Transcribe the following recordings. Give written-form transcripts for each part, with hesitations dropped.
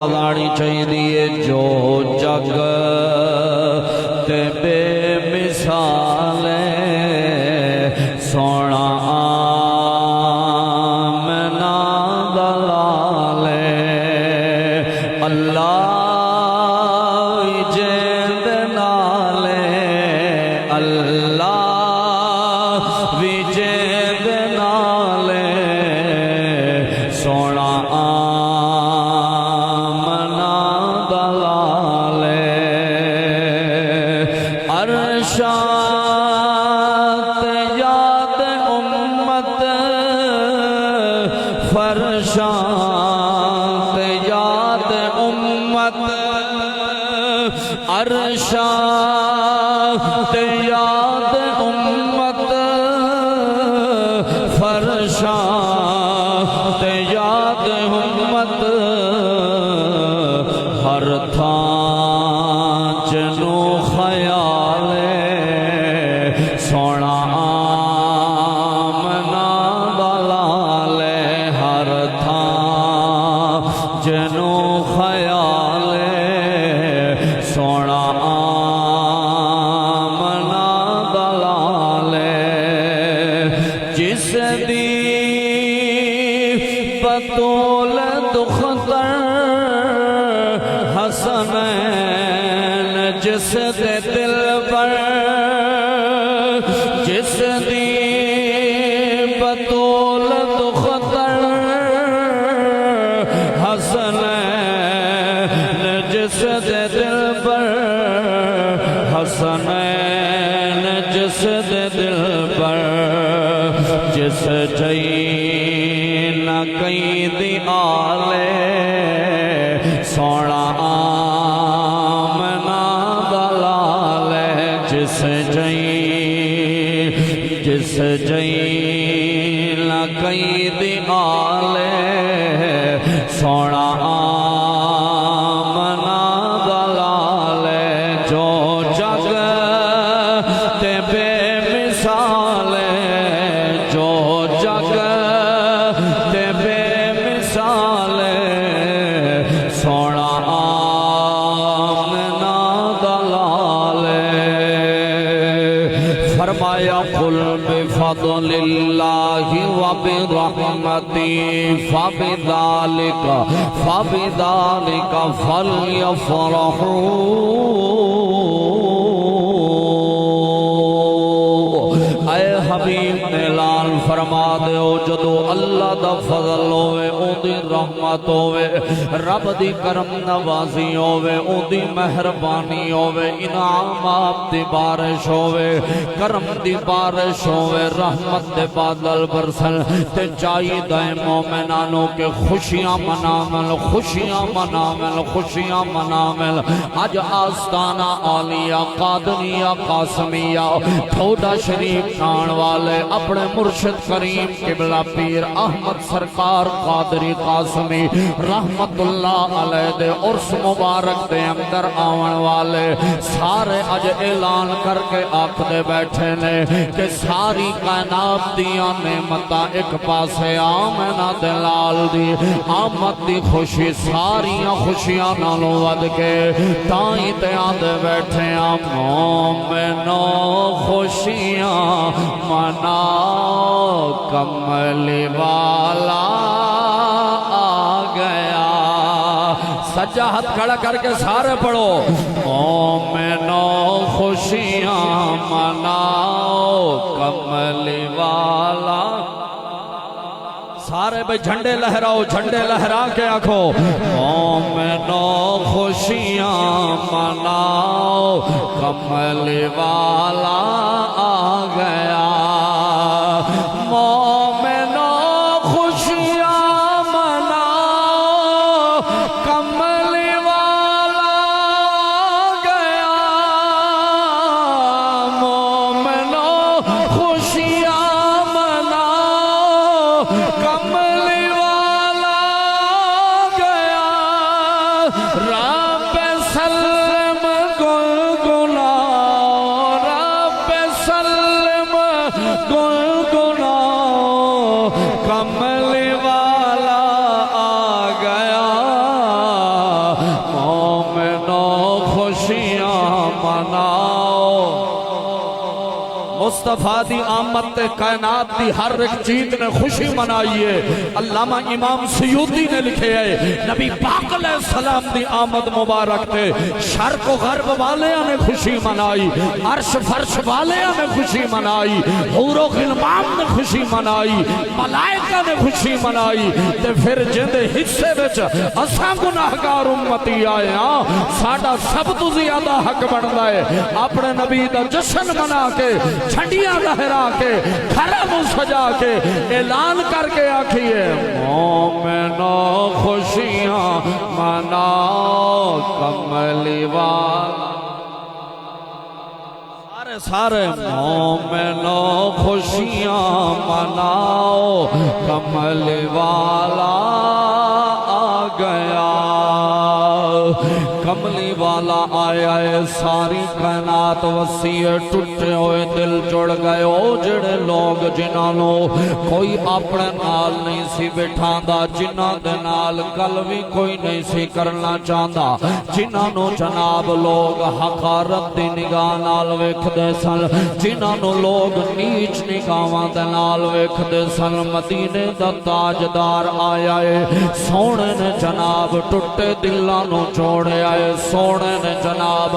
لانی چاہیے جو جگ تے بے مثال سونا آمنا دلال اللہ جیند نالے اللہ جیند نالے سونا عرشات یاد امت فرشات یاد امت عرشات یاد امت فرشات یاد امت ہر تھان جنو خیال سونا آمنا دلال ہر تھان جنو خیال سونا آمنا دلال جس دی بطول دختر حسنین جس دے دل پر جس دی بطول دختر حسنین جس دے دل پر حسنین جس دے دل پر جس جئی نہ کئی دی آلے سونا آمنا دلال جس جئی نہ کئی دی آلے سونا آمنا دلال جو جگ تے بے مثال جو جگ تے بے مثال سونا آمنا دلال فرمایا قل بفضل اللہ وبرحمتی فبذالک فلیفرحوا اے حبیب اعلان فرما دے او جدو اللہ دا فضل ہوئے او دی رحمت ہوئے رب دی کرم نوازی ہوئے او دی مہربانی ہوئے انعامات دی بارش ہوئے کرم دی بارش ہوئے رحمت دے بادل برسل تے چاہی دائیں مومنانوں کے خوشیاں منامل خوشیاں منامل خوشیاں منامل آج آستانہ عالیہ قادریہ قاسمیہ تھوڑا شریف نان والے اپنے مرشد کریم قبلہ پیر احمد سرکار قادری قاسمی رحمت اللہ علیہ دے عرس مبارک دے اندر آون والے سارے اج اعلان کر کے آکھ دے بیٹھے نے کہ ساری کائنات دیاں نعمتاں ایک پاسے آمنہ دلال دی آمد دی خوشی ساریاں خوشیاں نالوں ود کے تائیں تے آدھے بیٹھے مومنو خوشیاں مناؤ کملی والا آ گیا سجا ہاتھ کھڑا کر کے سارے پڑھو مومنو خوشیاں مناؤ کملی والا سارے بھئی جھنڈے لہراؤ جھنڈے لہرا کے آکھو مومنو خوشیاں مناؤ کملی والا آ گیا مومنو خوشیاں مناؤ کملی والا آ گیا مومنو خوشیاں مناؤ کملی والا آ گیا رب سلم گنگناؤ رب سلم گنگناؤ کملی والا آ گیا مناؤ مصطفیٰ دی آمد تے کائنات دی ہر ایک چیز نے خوشی منائی ہے علامہ امام سیوطی نے لکھے ہے نبی پاک علیہ السلام دی آمد مبارک تے شرق و غرب والیاں نے خوشی منائی عرش فرش والیاں نے خوشی منائی حور و غلمان نے خوشی منائی ملائکہ نے خوشی منائی تے پھر جندے حصے وچ اساں گناہگار امتی آئے ہاں ساڈا سب تو زیادہ حق بندا ہے اپنے نبی دا جشن منا کے جھنڈیاں لہرا کے گھروں سجا کے اعلان کر کے آکھیے مومنو خوشیاں مناؤ کملی والا سارے مومنو خوشیاں مناؤ کملی والا آ گیا کملی والا آیا ہے ساری کائنات وسیع ٹوٹے ہوئے دل جڑ گئے او جڑے لوگ جنہاں نو کوئی اپنے نال نہیں سی بٹھاندا جنہاں دے نال گل بھی کوئی نہیں سی کرنا چاہندا جنہاں نو جناب لوگ حقارت دی نگاہ نال ویکھدے سن جنہاں نو لوگ نیچ نگاہاں دے نال ویکھدے سن مدینے دا تاجدار آیا ہے سونے نے جناب ٹوٹے دلاں نو جوڑیا سونے نے جناب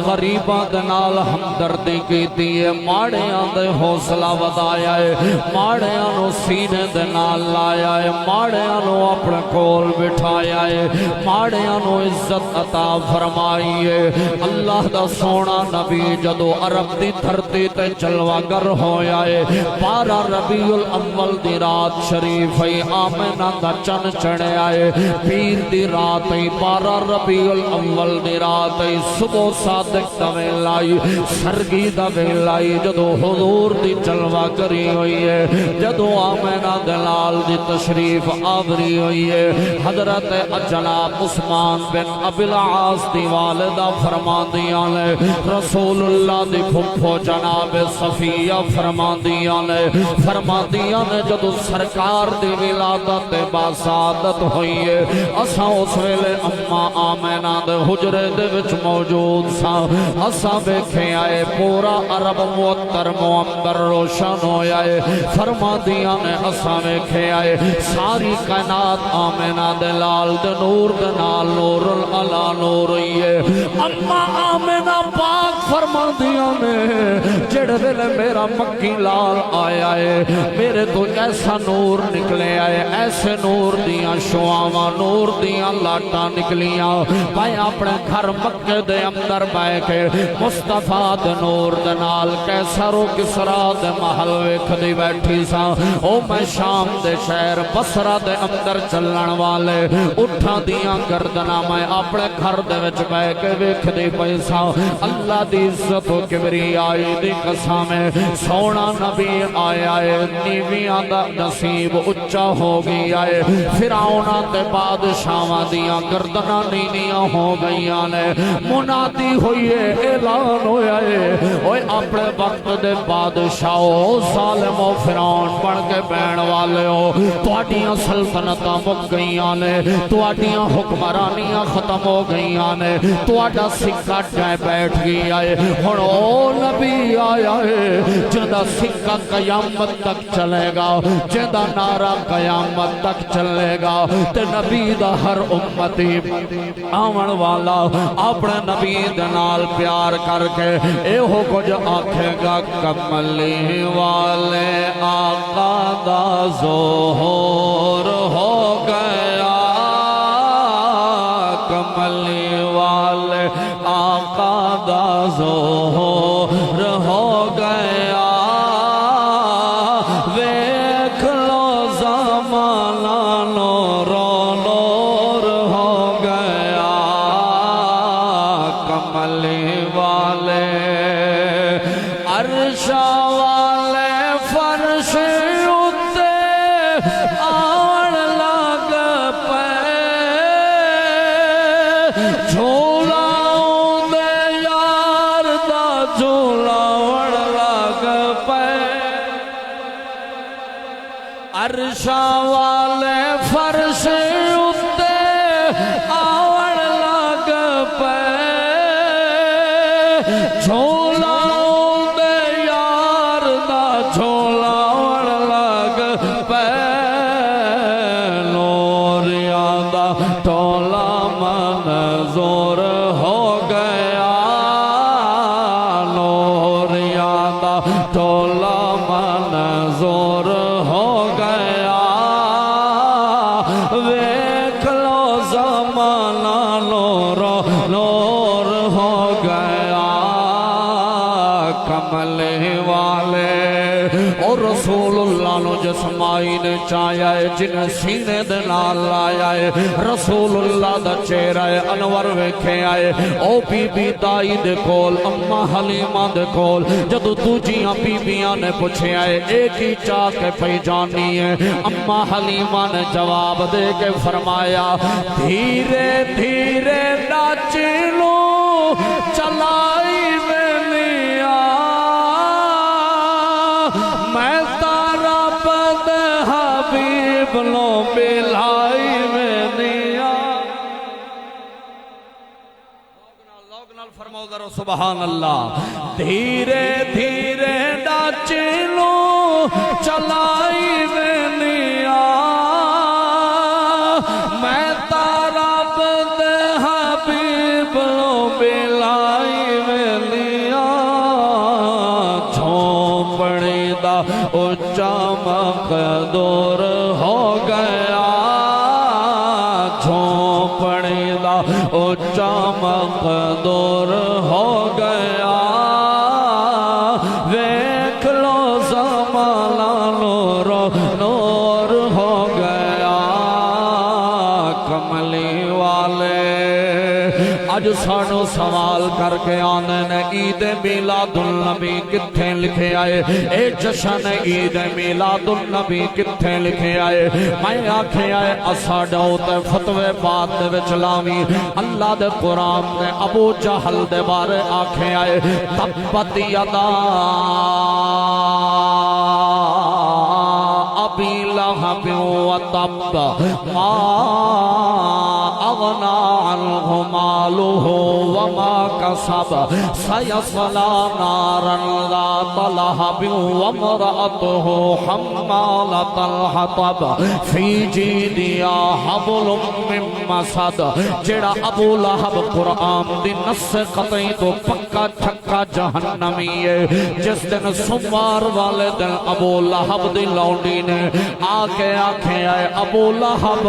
غریباں دے نال ہمدردی کیتی ہے ماڑیاں دے حوصلہ ودایا ہے ماڑیاں نو سینے دے نال لایا ہے ماڑیاں نو اپنے کول بٹھایا ہے ماڑیاں نو عزت عطا فرمائی ہے اللہ دا سونا نبی جدو عرب دی دھرتی تے جلوہ گر ہویا ہے 12 ربیع الاول دی رات شریف ہے آمنہ دا چن چڑھیا ہے پیر دی رات ہے 12 ربیع الاول دی رات صبح صادق دا ویلائی سرگی دا ویلائی جدو حضور دی جلوہ کری ہوئی ہے جدو آمینہ دلال دی تشریف آوری ہوئی ہے حضرت جناب عثمان بن ابی العاص دی والدہ فرما دیا نے رسول اللہ دی پھپھو جناب صفیہ فرما دیا نے جدو سرکار دی ولادت باسعادت ہوئی ہے اساں اس ویلے اماں آمینہ دے حجرے دے وچ موجود سا اساں ویکھے آئے پورا عرب معطر معمبر روشن ہویا ہے فرما دیا نے اساں ویکھے آئے ساری کائنات آمینہ دے لال دے نور دے نال نور العلا نور ہوئی ہے اما آمینہ پاک فرما دیا نے جڑے دل میرا مکی لال آیا ہے میرے تو ایسا نور نکلے آئے ایسے نور دیاں شعاواں نور دیاں لاٹاں نکلیاں میں اپنے گھر مکے دے اندر بائے کے مصطفیٰ دے نور دے نال کیسر و کسرا دے محل ویکھ دی بیٹھی سا او میں شام دے شہر بصرہ دے اندر چلن والے اٹھا دیاں گردنا میں اپنے گھر دے وچ بائے کے ویکھ دی پیسا اللہ دی عزت و کبریائی دی قسم سونا نبی آیا ہے نیویاں دا نصیب اچا ہو گئی آئے فرعوناں تے بادشاہاں دیاں گردنا نیویاں ہو گئیاں نے منادی ہوئی ہے اعلان ہویا ہے اوے اپنے وقت دے بادشاہو ظالم و فرعون بن کے بین والے ہو تواڈیاں سلطنتاں مک گئیاں نے تواڈیاں حکمرانیاں ختم ہو گئیاں نے تواڈا سکہ ڈے بیٹھ گیا ہے ہن او نبی آیا ہے جندا سکہ قیامت تک چلے گا جندا نعرہ قیامت تک چلے گا تے نبی دا ہر امتی آون والا اپنے نبی دنال پیار کر کے اے ہو کچھ آکھے گا کملی والے آقا دا ظہور ہو گیا کملی والے آقا دا ظہور ہو گیا ویکھ لو زمانہ نور نور ہو گیا کملی والے عرش والے فرش اتے آن لگ پے جھولاؤں دے یار دا جھولاؤں لگ پے عرش والے فرش اتے آن لگ پے نور نور ہو گیا کملے والے اور رسول اللہ نو جسمائی نے چاہیا ہے جن سینے دے نال لایا ہے رسول اللہ دا چہرہ انور ویکھے آئے او بی بی دائی دے کول اماں حلیمہ دے کول جدو دوجیاں بی بیاں نے پوچھے آئے ایک ہی چاہ کے پہچانی ہے اماں حلیمہ نے جواب دے کے فرمایا دھیرے دھیرے ناچ لو چلائی بلوں بلائی میں نیا لوگ نال فرماؤ ذرا سبحان اللہ دھیرے دھیرے ناچ لو چلائی میں نیا میں تارا بد حبیب لوں بلائی میں نیا جھونپڑی دا اچا مقدور اچا مقدور ہو گیا ویکھ لو زمانہ نور نور ہو گیا کملی والے اج سانو سوال کر کے آنے نے عید میلاد النبی کتھے لکھے آئے اے جشن عید میلاد النبی کتھے لکھے آئے میں آکھے آئے اسا ڈوتے فتوے بات دے وچلامی اللہ دے قرآن نے ابو جہل دے بارے آکھے آئے تبت یدا ابی لہب و تب ما اغنا عنہ مالہ وما کسب سیصلا نارا ذات لہب وامرأتہ حمالۃ الحطب فی جیدہا حبل من مسد جڑا ابو لہب قرآن دی نص قطعی تو پکا چھکا جہنمی ہے جس دن سموار والے دن ابو لہب دی لونڈی نے آکے آکھیں آئے ابو لہب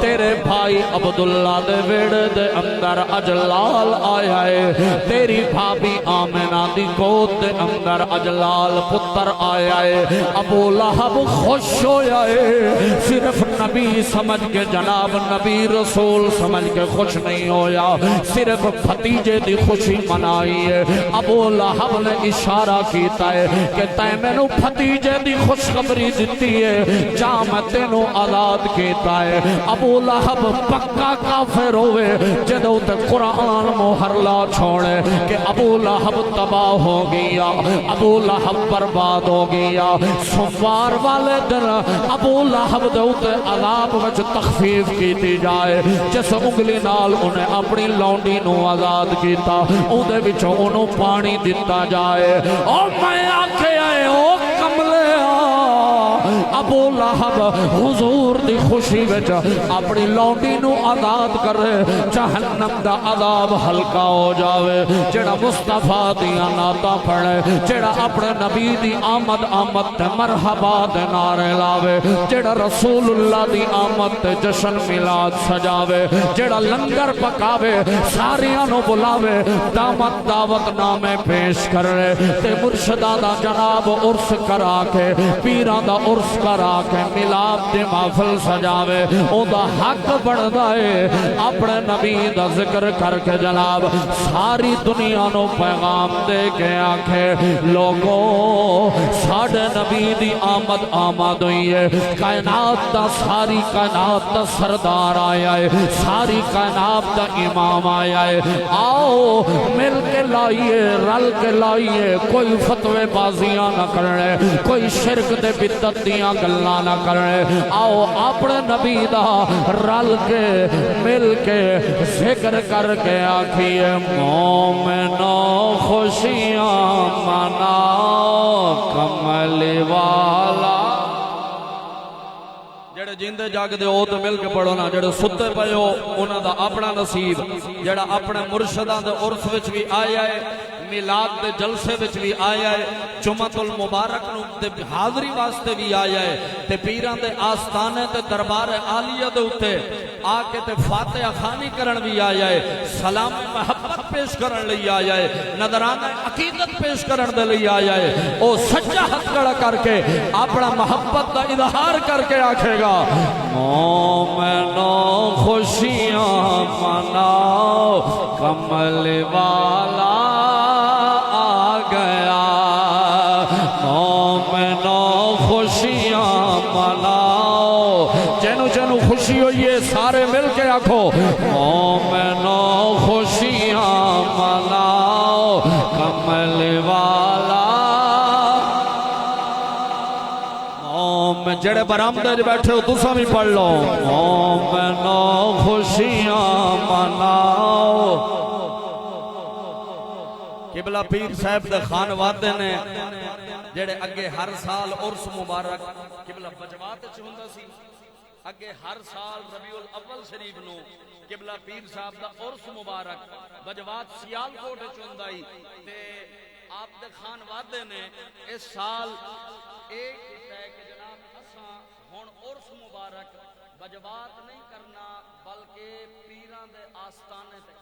تیرے بھائی عبداللہ دے ویڑ دے اندر اجلال آیا ہے تیری بھابی آمنہ دی گود دے اندر اجلال پتر آیا ہے ابو لہب خوش ہویا ہے صرف نبی سمجھ کے جناب نبی رسول سمجھ کے خوش نہیں ہویا صرف بھتیجے دی خوشی منائی ہے ابو لہب نے اشارہ کیتا ہے کہ تے مینوں بھتیجے دی خوشخبری دیتی ہے جا میں تینوں آزاد کیتا ہے ابو لہب پکا کافر ہوئے جدو تے قرآن مہر لا چھوڑے کہ ابو لہب تباہ ہو گیا ابو لہب برباد ہو گیا سوار والے دن ابو لہب دے تے عذاب وچ تخفیف کیتی جائے جس انگلی نال انہیں اپنی لونڈی نو آزاد کیتا اندے وچوں انہوں پانی دیتا جائے اور میں آکھے آئے او کملے ابو لہب حضور دی خوشی وچ اپنی لونڈی نو آزاد کرے جہنم دا عذاب ہلکا ہو جاوے جڑا مصطفیٰ دیا ناتا پڑھے جڑا اپنے نبی دی آمد آمد تے مرحبا دے نعرے لاوے جڑا رسول اللہ دی آمد تے جشن میلاد سجاوے جڑا لنگر پکاوے ساریاں نو بلاوے دامت دعوت نامے پیش کرے تے مرشدہ دا جناب عرس کرا کے پیران دا عرس کرا کے ملاد دے محفل سجاوے او دا حق بڑھ دائے اپنے نبی دا ذکر کر کے جناب ساری دنیا نو پیغام دے کے آنکھیں لوگوں ساڑھے نبی دی آمد آمد ہوئی ہے کائنات دا ساری کائنات دا سردار آیا ہے ساری کائنات دا امام آیا ہے آؤ مل کے لائیے رل کے لائیے کوئی فتوے بازیاں نہ کرنے کوئی شرک دے بدت دیاں گلہ نہ کرنے آؤ اپنے نبی دا رل کے مل کے ذکر کر کے آکھیے مومنو خوشیاں مناؤ کملی والا جڑے جیندے جاگ دے او تو مل کے پڑھو نا جڑے ستے پے ہو انہاں دا اپنا نصیب جڑا اپنے مرشداں دے عرس وچ بھی آیا ہے میلاد دے جلسے وچ بھی آیا ہے، جمعۃ المبارک نو تے حاضری واسطے بھی آیا ہے، تے پیراں دے آستانے تے دربار عالیہ دے اوتے آ کے تے فاتحہ خوانی کرن بھی آیا ہے، سلام محبت پیش کرن لئی آیا ہے، نذرانہ عقیدت پیش کرن دے لئی آیا ہے۔ او سچا ہاتھ کھڑا کر کے اپنا محبت دا اظہار کر کے آکھے گا مومنوں خوشیاں مناؤ کمل والا آ گیا، مومنوں خوشیاں مناؤ، جنو جنو خوشی ہوئی ہے سارے مل کے آکھو مومنوں خوشیاں مناؤ کمل والا۔ جڑے برآمدے وچ بیٹھے ہو تساں بھی پڑھ لو مومنوں خوشیاں مناؤ۔ قبلہ پیر صاحب دے خان وادے نے جڑے اگے ہر سال عرس مبارک قبلہ بجوات وچ ہوندا سی، اگے ہر سال ربیع الاول شریف نو قبلہ پیر صاحب دا عرس مبارک بجوات سیالکوٹ وچ ہوندا ای، تے آپ دے خان وادے نے اس سال ایک ہے کہ جناب اساں ہن عرس مبارک بجوات نہیں کرنا بلکہ پیراں دے آستانے تے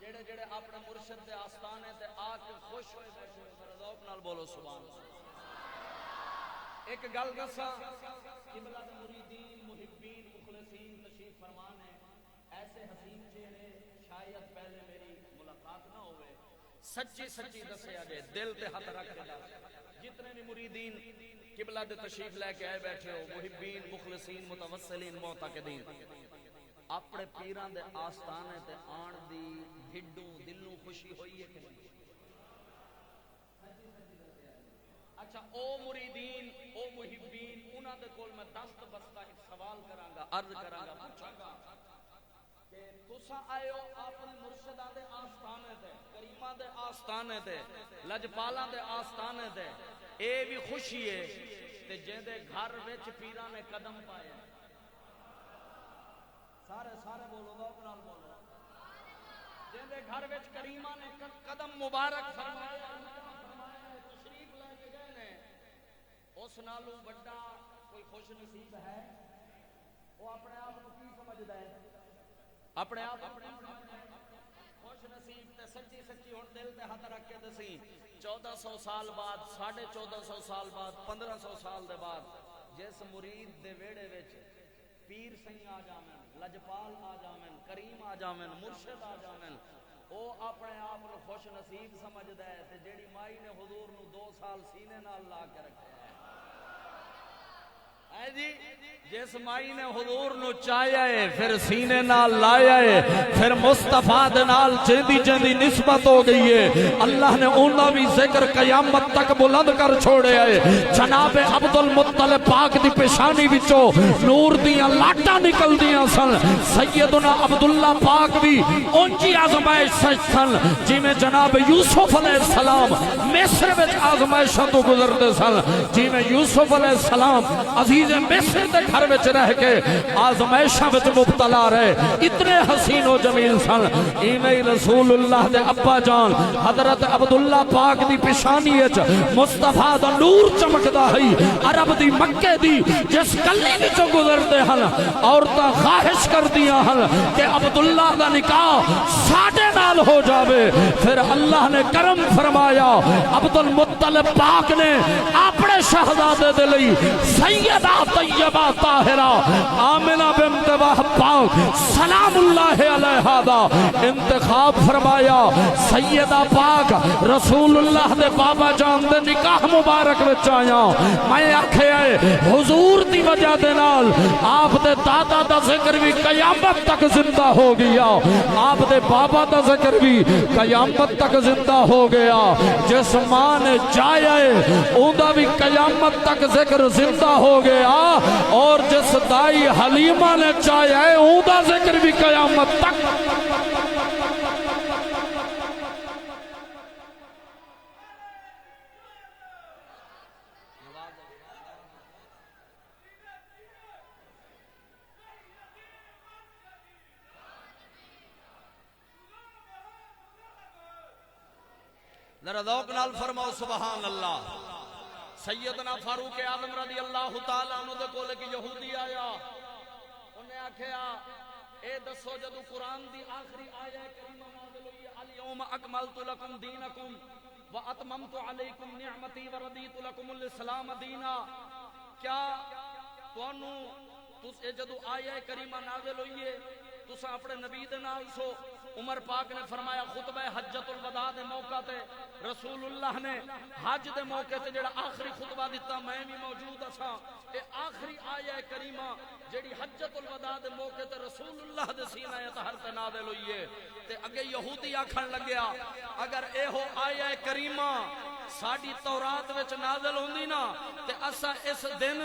جڑے جڑے اپنے مرشد دے آستانے تے آ کے خوش ہوئے بیٹھے ذرا ذوق نال بولو سبحان اللہ۔ ایک گل دساں قبلہ دے مریدین محبین مخلصین تشریف فرمان ہے، ایسے حسین چہرے شاید پہلے میری ملاقات نہ ہوئے، سچی سچی دسیا جائے دل تے ہاتھ رکھ کے جتنے بھی مریدین قبلہ دے تشریف لے کے آئے بیٹھے ہو، محبین مخلصین متوسلین معتقدین، اپنے پیران دے آستانے تے آن دی ہڈوں دلوں خوشی ہوئی ہے کہ نہیں؟ اچھا او مریدین او محبین انہاں دے کول میں دست بستہ ایک سوال کراں گا، عرض کراں گا، پوچھاں گا کہ تساں آئے ہو اپنے مرشداں دے آستانے تے، کریماں دے آستانے تے، لجپالاں دے آستانے تے، اے بھی خوشی ہے تے جیندے گھر وچ پیراں نے قدم پائے، سارے بولو ذوق نال بولو، جیندے گھر وچ کریماں نے قدم مبارک فرمایا تشریف لے کے گئے نے، اس نالوں بڑا کوئی خوش نصیب ہے؟ وہ اپنے آپ کو کی سمجھدا ہے؟ اپنے آپ خوش نصیب تے سچی سچی ہن دل تے ہاتھ رکھ کے دسی 1400 سال بعد 1450 سال بعد 1500 سال دے بعد جس مرید دے ویڑے وچ پیر سنگھ آ جاویں، لجپال آ جاویں، کریم آ جاویں، مرشد آ جاویں، او اپنے آپ کو خوش نصیب سمجھدا ہے تے جیڑی مائی نے حضور نو 2 سال سینے نال لا کے رکھا ہے جی، جس مائی نے حضور نو چاہیا ہے پھر سینے نال لایا ہے، پھر مصطفیٰ دے نال جیندی جیندی نسبت ہو گئی ہے، اللہ نے انہاں بھی ذکر قیامت تک بلند کر چھوڑے ہے۔ جناب عبد المطلب پاک دی پیشانی وچوں نور دیاں لاٹاں نکل دیاں سن، سیدنا عبداللہ پاک بھی اونجی آزمائش سن جی میں جناب یوسف علیہ السلام مصر وچ آزمائشاں تو گزرتے سن، جی میں یوسف علیہ السلام عزیز مصر دے گھر وچ رہ کے آزمائشاں وچ مبتلا رہے، اتنے حسین و جمیل سن، ایویں رسول اللہ دے ابا جان حضرت عبداللہ پاک دی پیشانی وچ مصطفیٰ دا نور چمکدا ہے، عرب دی مکے دی جس گلی وچوں گزرتے ہن عورتاں خواہش کردیاں ہن کہ عبداللہ دا نکاح ساڈے نال ہو جاوے، پھر اللہ نے کرم فرمایا، عبد المطلب پاک نے اپنے شہزادے دے لئی سیدہ طیبہ طاہرہ آمنہ بنت وہب پاک سلام اللہ علیہا دا انتخاب فرمایا۔ سیدہ پاک رسول اللہ دے بابا جان دے نکاح مبارک وچ آیا، میں آکھے آئے حضور دی وجہ دے نال آپ دے دادا دا ذکر بھی قیامت تک زندہ ہو گیا، آپ دے بابا دا ذکر بھی قیامت تک زندہ ہو گیا، جس ماں نے چاہیا ہے اون دا بھی قیامت تک ذکر زندہ ہو گیا، اور جس دائی حلیمہ نے چاہیا ہے اون دا ذکر بھی قیامت تک۔ ذرا ذوق نال فرماؤ سبحان اللہ۔ سیدنا فاروق اعظم رضی اللہ تعالیٰ عنہ دے کولے کی یہودی آیا، انہیں آکھیا اے دسو جدو قرآن دی آخری آیہ کریمہ نازل ہوئی الیوم اکملت لکم دینکم واتممت علیکم نعمتی وردیت لکم الاسلام دینا، کیا تُس اے جدو آیہ کریمہ نازل ہوئی ہے تُسا اپنے نبی دے نال سو؟ عمر پاک نے فرمایا خطبہ حجت الوداع دے موقع تے رسول اللہ نے حج دے موقع تے جڑا آخری خطبہ دیتا میں بھی موجود اسا، اے آخری آیہ کریمہ جڑی حجت الوداع دے موقع تے رسول اللہ دے سینہ طہر تے نازل ہوئی ہے، تے اگے یہودی آکھن لگیا اگر اے ہو آیہ کریمہ ساڈی تورات وچ نازل ہوندی نا تے اسا اس دن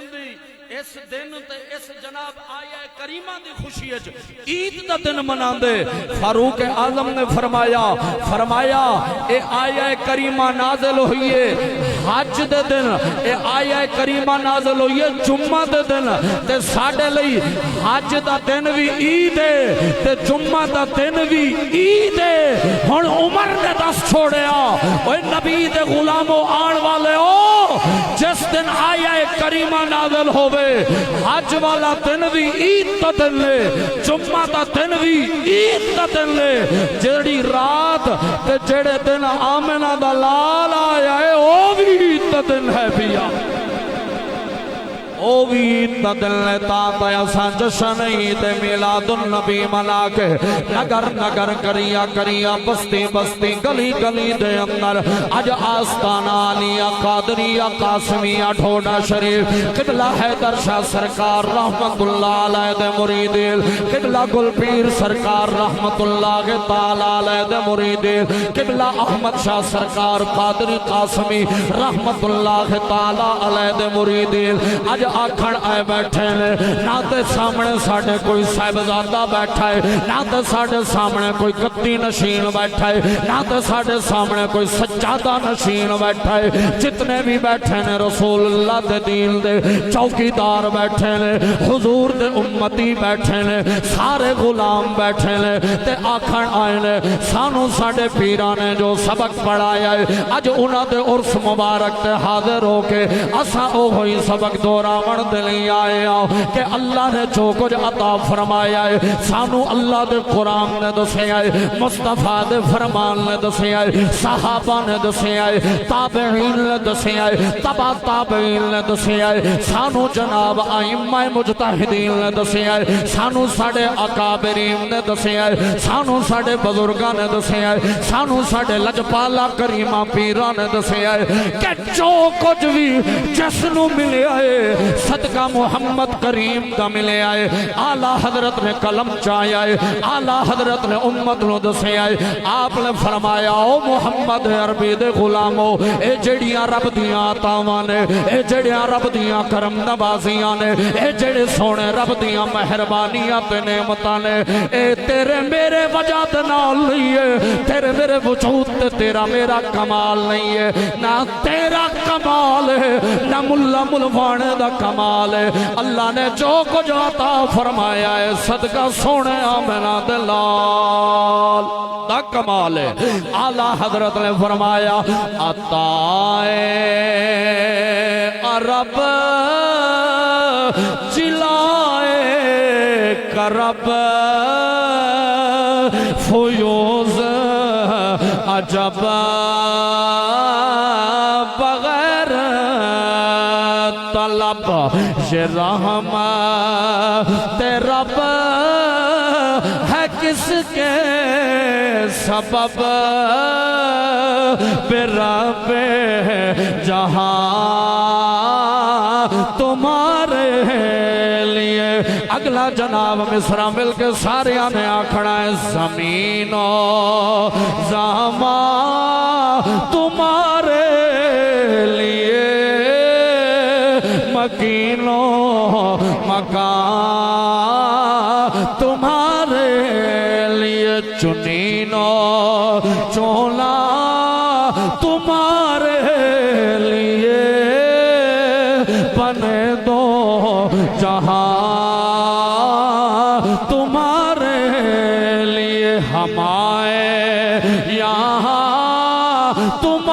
تے اس جناب آیہ کریمہ دی خوشی وچ عید دا دن مناندے۔ فاروق اعظم نے فرمایا اے آیہ کریمہ نازل ہوئی ہے حج دے دن، اے آیہ کریمہ نازل ہوئی ہے جمعہ دے دن، تے ساڈے لئی حج دا دن بھی عید ہے تے جمعہ دا دن بھی عید ہے۔ ہن عمر نے دس چھوڑیا اوے نبی دے غلامو آن والے ہو، جس دن آیہ کریمہ نازل ہوئے حج والا دن بھی عید دا دن لے، جمعہ دا دن بھی عید دا دن لے، جڑی رات تے جڑے دن آمنہ دا لال آیا ہے او بھی عید دا دن ہے بیا، او بھی عید دا دن لے، تاتا ایسا جشن عید میلاد النبی منا کے نگر نگر کریا بستی بستی گلی گلی دے اندر اج آستانہ علیہ قادریہ قاسمیہ ڈھوڈا شریف قبلہ حیدر شاہ سرکار رحمت اللہ علیہ دے مریدیل، قبلہ گل پیر سرکار رحمت اللہ تعالی علیہ دے مریدیل، قبلہ احمد شاہ سرکار قادری قاسمی رحمت اللہ تعالی علیہ دے مریدیل اج آکھن آئے بیٹھے نے، نہ تے سامنے ساڑھے کوئی صاحبزادہ بیٹھا ہے، نہ تے ساڑھے سامنے کوئی قطی نشین بیٹھا ہے، نہ تے ساڑھے سامنے کوئی سجادہ نشین بیٹھا ہے، جتنے بھی بیٹھے نے رسول اللہ دے دین دے چوکیدار بیٹھے نے، حضور دے امتی بیٹھے نے، سارے غلام بیٹھے نے، تے آکھن آئے نے سانو ساڑھے پیران نے جو سبق پڑھایا ہے اج انہاں دے عرص مبارک تے حاضر ہو کے اساں او ہوئی سبق دورا دلی آئے آؤ کہ اللہ نے جو کچھ عطا فرمایا ہے سانو اللہ دے قرآن نے دسے آئے، مصطفیٰ دے فرمان نے دسے آئے، صحابہ نے دسے آئے، تابعین نے دسے آئے، تبا تابعین نے دسے آئے، سانو جناب ائمہ مجتہدین نے دسے آئے، سانو ساڑے اکابرین نے دسے آئے، سانو ساڑے بزرگاں نے دسے آئے، سانو ساڑے لجپالا کریمہ پیران نے دسے آئے کہ جو کچھ بھی جس نو ملے آئے صدقہ محمد کریم دا ملے آئے، آلہ حضرت نے قلم چاہے آئے، آلہ حضرت نے امت نو دسے آئے، آپ نے فرمایا او محمد عربی دے غلامو اے جڑیاں رب دیاں آتاواں نے، اے جڑیاں رب دیاں کرم نوازیاں نے، اے جڑے سونے رب دیاں مہربانیاں تے نعمتاں نے، اے تیرے میرے وجہ تے نال نہیں ہے، تیرے میرے وجود تے تیرا میرا کمال نہیں ہے، نہ تیرا کمال ہے نہ ملا ملوانے دا کمال ہے، اللہ نے جو کچھ عطا فرمایا ہے صدقہ سونے آمنہ دلال دا کمال ہے۔ اعلیٰ حضرت نے فرمایا عطائے عرب جلائے کرب فیوز عجب بغیر طلب یہ رحمت رب ہے کس کے سبب برب جہاں تمہارے لیے۔ اگلا جناب مصرع مل کے سارے نے آکھنا ہے زمین و زمان تمہارے لیے، مکین و مکان تمہارے لیے، چنین و چولا تمہارے لیے، بنے دو جہاں تمہارے لیے، ہمائے یہاں تمہارے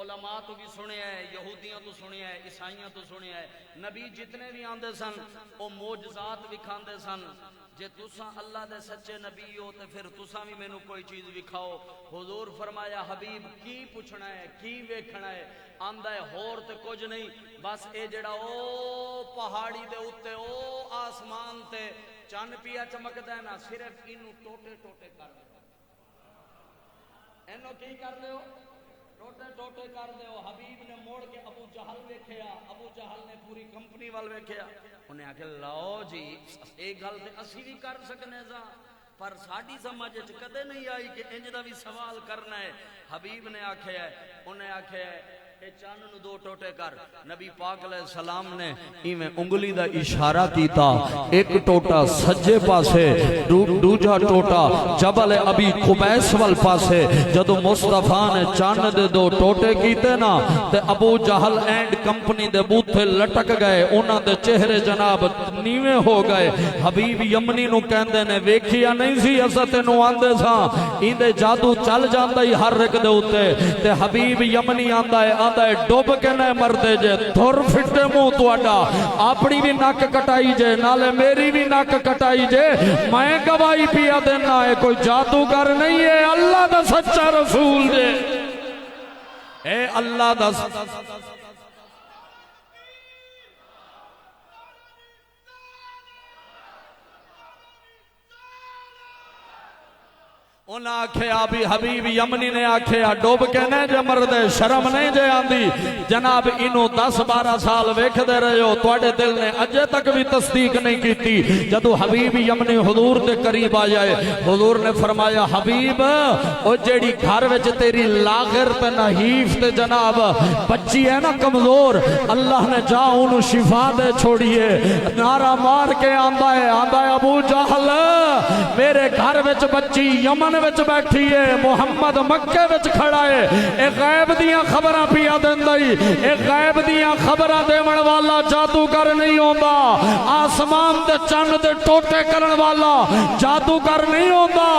علماء تو بھی سنے ہیں، یہودیاں تو سنے ہیں، عیسائیاں تو سنے ہیں، نبی جتنے بھی آندے سن وہ معجزات وکھاندے سن. جے تساں اللہ دے سچے نبی ہو تے پھر تساں بھی مینوں کوئی چیز وکھاؤ. حضور فرمایا حبیب کی پوچھنا ہے کی ویکھنا ہے؟ آندا ہے ہور تے کچھ نہیں، بس اے جڑا او پہاڑی دے اوتے او آسمان تے چن پیا چمکدا ہے نا، صرف اینوں ٹوٹے ٹوٹے کر دے. اینو کی کر دیو؟ ٹوٹے ٹوٹے کر دیو. حبیب نے موڑ کے ابو جہل ویکھیا، ابو جہل نے پوری کمپنی وال ویکھیا. انہیں آکھیا لو جی ایک گل تے اسی بھی کر سکنے سا، پر ساڈی سمجھ وچ کدے نہیں آئی کہ انج دا بھی سوال کرنا ہے. حبیب نے آکھیا ہے، انہیں آکھیا ہے اے چاند نو دو ٹوٹے کر. نبی پاک علیہ السلام نے ایویں انگلی دا اشارہ کیتا، ایک ٹوٹا سجے پاسے، دوجا ٹوٹا جبل ابی قبیس وال پاسے. جدو مصطفیٰ نے چاند دے دو ٹوٹے کیتے نا تے ابو جہل اینڈ کمپنی دے بوتھے لٹک گئے، انہاں دے چہرے جناب نیویں ہو گئے. حبیب یمنی نو کہندے نے ویکھیا نہیں سی اساں تینوں آندے ساں ایندے جادو چل جاندا ہی ہر ایک دے اوتے. تے حبیب یمنی آندا ہے ڈوب کے نہ مردے جے دھر فٹے منہ تواڈا، اپنی بھی نک کٹائی جے نالے میری بھی نک کٹائی جے. میں گواہی پیا دینا ہے کوئی جادوگر نہیں ہے، اللہ دا سچا رسول جے. اے اللہ دا انہاں آکھیا بھی حبیب یمنی نے آکھیا ڈوب کے نہیں جے مردے شرم نہیں جے آندی. جناب انہوں 10-12 سال ویکھ دے رہے ہو، توڑے دل نے اجے تک بھی تصدیق نہیں کیتی. جدو حبیب یمنی حضور دے قریب آ جائے، حضور نے فرمایا حبیب او جیڑی گھر وچ تیری لاغر تے نحیف تے جناب بچی ہے نا کمزور، اللہ نے جا انہوں شفا دے چھوڑیے. نعرہ مار کے آندا ہے ابو جہل میرے گھر وچ بچی یمن وچ بیٹھی ہے، محمد مکے وچ کھڑا ہے. اے غیب دیاں خبراں پیا دیندائی، اے غیب دیاں خبراں دیون والا جادوگر نہیں ہوندا. آسمان دے چند دے ٹوٹے کرن والا جادوگر نہیں ہوندا.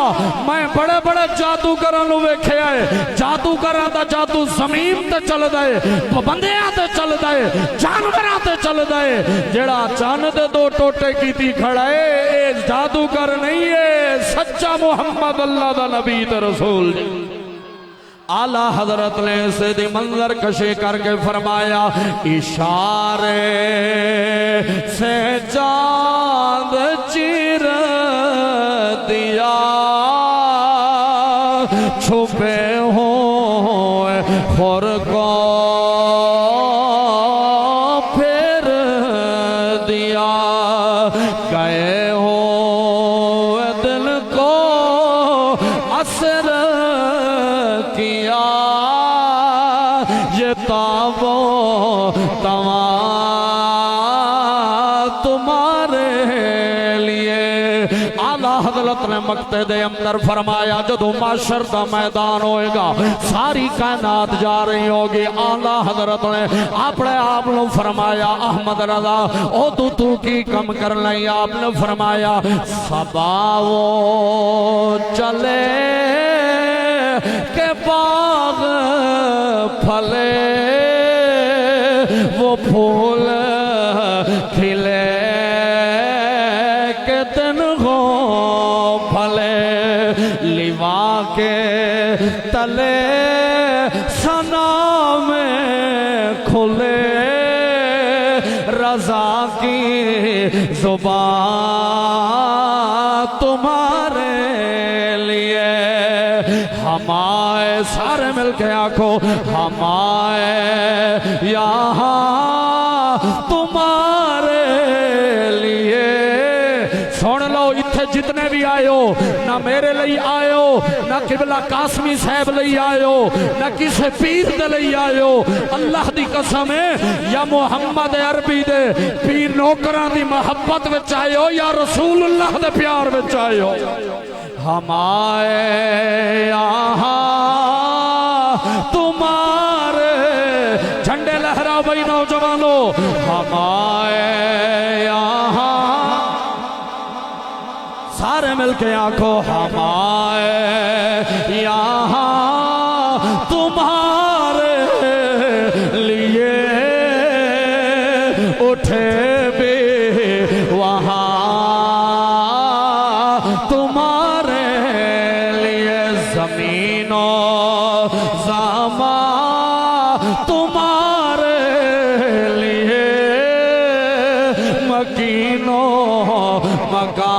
میں بڑے بڑے جادوگراں نو ویکھیا ہے، جادوگراں دا جادو زمین تے چلدا ہے، پابندیاں تے چلدا ہے، جانوراں تے چلدا ہے. جڑا چند دے دو ٹوٹے کیتی کھڑا ہے اے جادوگر نہیں ہے، سچا محمد اللہ دا نبی تے رسول. اعلی حضرت نے سیدھی منظر کشی کر کے فرمایا اشارے سے چاند چیر دیا چھپے ہوئے خور کو پھر دیا گئے ہوئے دل کو اثر کیا یہ تابو تمام تمہارے لیے. اعلیٰ حضرت نے مقطع دے اندر فرمایا جدو معاشر دا میدان ہوئے گا ساری کائنات جا رہی ہوگی. اعلیٰ حضرت نے اپنے آپ نے فرمایا احمد رضا او تو کی کم کر لیں. آپ نے فرمایا سباو چلے کہ باغ پھلے وہ پھول کھلے کہ دن ہو پھلے لیوا کے تلے ثنا میں کھلے رضا کی زبان تمہارے لیے. ہمائے سارے مل کے آنکھو ہمائے یہاں تمہارے لیے. سن لو اتھے جتنے بھی آئے ہو نہ میرے لئی آئے ہو نہ قبلہ قاسمی صاحب لئی آئے ہو نہ کسے پیر دے لئی آئے ہو. اللہ دی قسم ہے یا محمد عربی دے پیر نوکران دی محبت وچ آئے ہو یا رسول اللہ دے پیار وچ آئے ہو. ہمارے یہاں تمہارے جھنڈے لہرا بھائی نوجوانوں ہمارے یہاں سارے مل کے آنکھو ہمارے یہاں تمہارے اٹھے بھی وہاں تمہارے لیے زمین و زمان تمہارے لیے مکین و مکان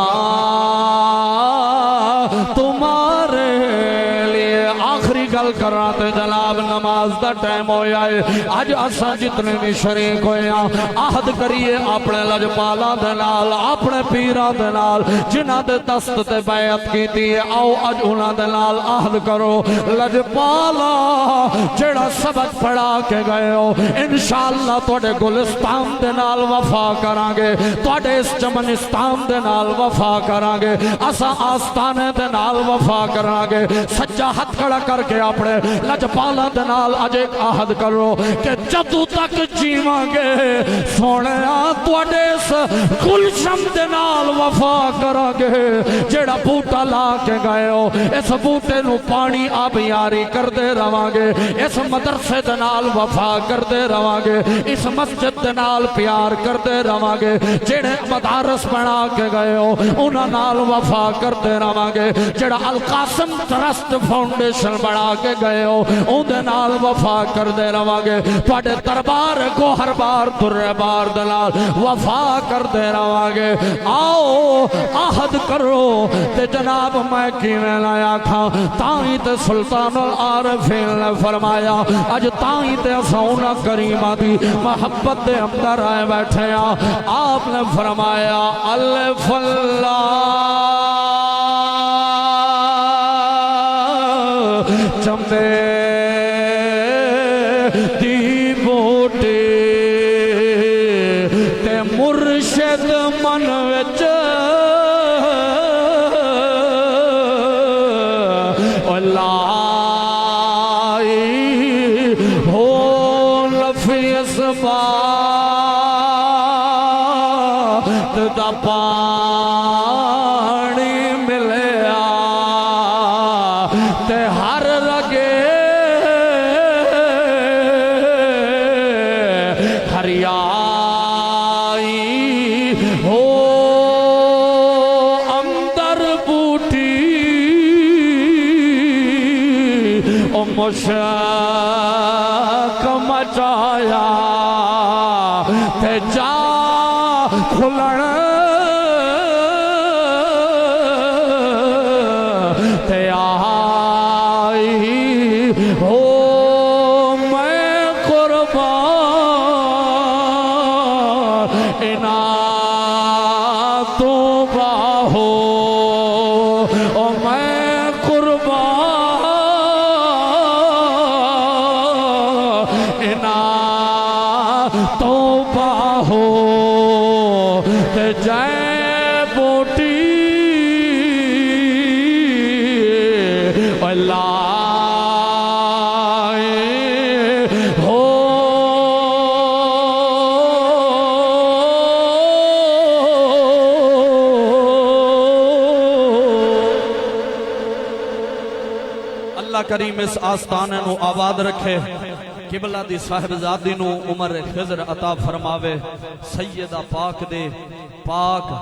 تمہارے لیے آخری گل کرنا تے جناب نماز دا ٹائم ہویا ہے آج اساں جتنے بھی شریک ہوئے ہیں عہد کریے اپنے لجپالاں دے نال اپنے پیراں دے نال جنہاں دے دست تے بیعت کیتی ہے آؤ اج انہاں دے نال عہد کرو لجپالا جڑا سبق پڑھا کے گئے ہو انشاءاللہ تواڈے گلستان دے نال وفا کران گے تواڈے اس چمنستان دے نال وفا کران گے اساں آستانے دے نال وفا کران گے سجا ہاتھ کھڑا کر کے اپنے لجپالا دے نال اج ایک عہد کرو کہ جدوں تک جیواں گے سونے تواڈے اس گلشن دے نال وفا کران گے جڑا بوٹا لا کے گئے ہو اس بوٹے نو پانی آب یاری کردے رواں گے اس مدرسے دے نال وفا کردے رواں گے اس مسجد دے نال پیار کردے رواں گے جڑے مدارس بنا کے گئے ہو انہاں نال وفا کردے رواں گے جڑا القاسم ٹرسٹ فاؤنڈیشن بنا کے گئے ہو اون دے نال وفا کردے رواں گے تواڈے دربار کو ہر بار درے بار دے نال وفا کردے رواں گے آؤ عہد کرو تے جناب میں کیویں لایا کھاں تائیں تے سلطان العارفین نے فرمایا اج تائیں تے اساں انہاں کریماں دی محبت دے اندر آئے بیٹھے ہیں آپ نے فرمایا الف اللہ چمبے دی بوٹی تے مرشد من وچ لائی ہو لفی اسبات دا پانی ملیا تے ہر رگے ہریائی ہو اندر بوٹی او مشک مچایا تے جا کھلن تے آئی ہو میں قربان تو باہو او میں قربان تو باہو تے جائے بوٹی لائے ہو اللہ کریم اس آستانے نو آباد رکھے قبلہ دی صاحبزادی نو عمر خضر عطا فرماوے سیدہ پاک دے پاک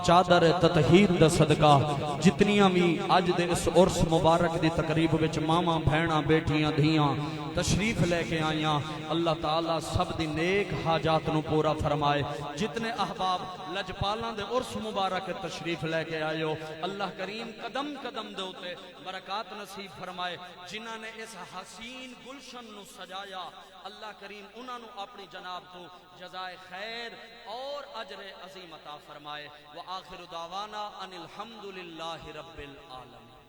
چادر تطہیر دا صدقہ جتنیاں بھی آج دے اس عرس مبارک دی تقریب وچ ماما بھینا بیٹیاں دھیاں تشریف لے کے آئیاں اللہ تعالیٰ سب دی نیک حاجات نو پورا فرمائے جتنے احباب لجپالاں دے عرس مبارک تشریف لے کے آئے ہو اللہ کریم قدم قدم دے ہوتے برکات نصیب فرمائے جنہاں نے اس حسین گلشن نو سجایا اللہ کریم انہاں نو اپنی جناب تو جزائے خیر اور اجر عظیم عطا فرمائے وآخر دعوانا ان الحمدللہ رب العالمین.